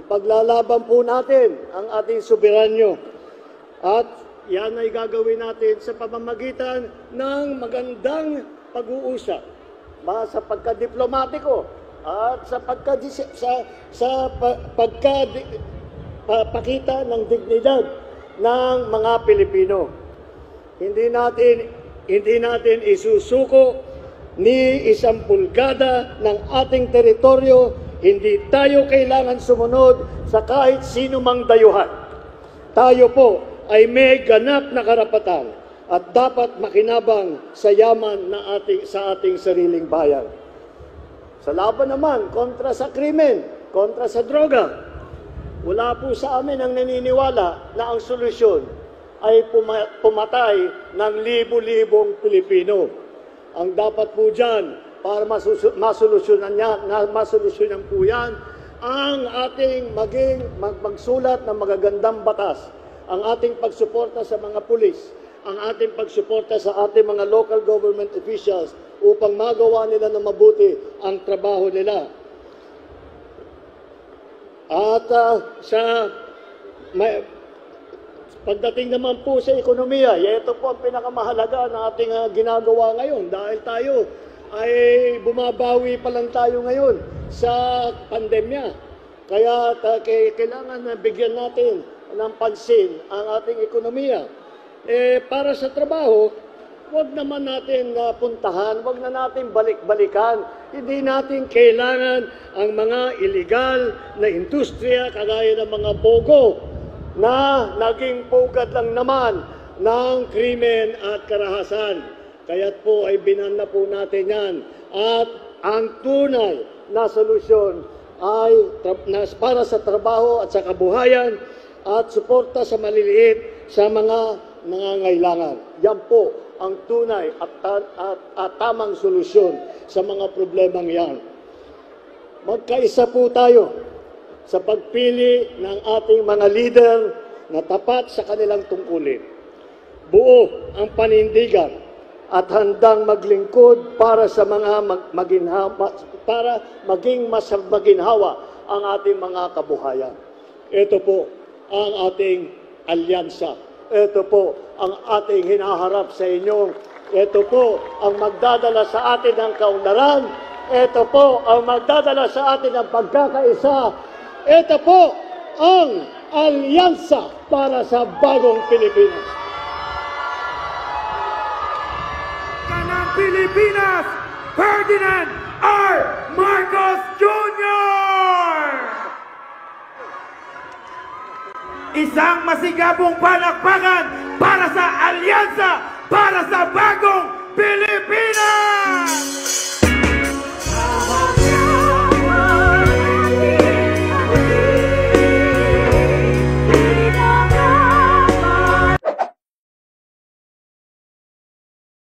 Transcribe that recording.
Ipaglalaban po natin ang ating soberanyo. At yan ay gagawin natin sa pamamagitan ng magandang pag-uusap. Sa pagka-diplomatiko at sa pagkapakita ng dignidad ng mga Pilipino. Hindi natin isusuko ni isang pulgada ng ating teritoryo. Hindi tayo kailangan sumunod sa kahit sino mang dayuhan. Tayo po ay may ganap na karapatan at dapat makinabang sa yaman na sa ating sariling bayan. Sa laban naman kontra sa krimen, kontra sa droga, wala po sa amin ang naniniwala na ang solusyon ay pumatay ng libo-libong Pilipino. Ang dapat po dyan, para masolusyonan po yan, ang ating magsulat ng magagandang batas, ang ating pagsuporta sa mga pulis, ang ating pagsuporta sa ating mga local government officials upang magawa nila na mabuti ang trabaho nila. At pagdating naman po sa ekonomiya, ito po ang pinakamahalaga ng ating ginagawa ngayon dahil tayo ay bumabawi pa lang tayo ngayon sa pandemya. Kaya kailangan na bigyan natin ng pansin ang ating ekonomiya. Para sa trabaho, huwag naman natin puntahan, huwag na natin balik-balikan. Hindi natin kailangan ang mga illegal na industriya kagaya ng mga bogo na naging pugad lang naman ng krimen at karahasan. Kaya't po ay binan na po natin yan. At ang tunay na solusyon ay para sa trabaho at sa kabuhayan at suporta sa maliliit sa mga nangangailangan. Yan po ang tunay at tamang solusyon sa mga problemang yan. Magkaisa po tayo sa pagpili ng ating mga leader na tapat sa kanilang tungkulin. Buo ang panindigan at handang maglingkod para sa mga para maging mas maginhawa ang ating mga kabuhayan. Ito po ang ating alyansa. Ito po ang ating hinaharap sa inyo. Ito po ang magdadala sa atin ng kaunlaran. Ito po ang magdadala sa atin ng pagkakaisa. Ito po ang alyansa para sa bagong Pilipinas. Kanang Pilipinas, Ferdinand R. Marcos Jr. Isang masigabong palakpakan para sa alyansa, para sa bagong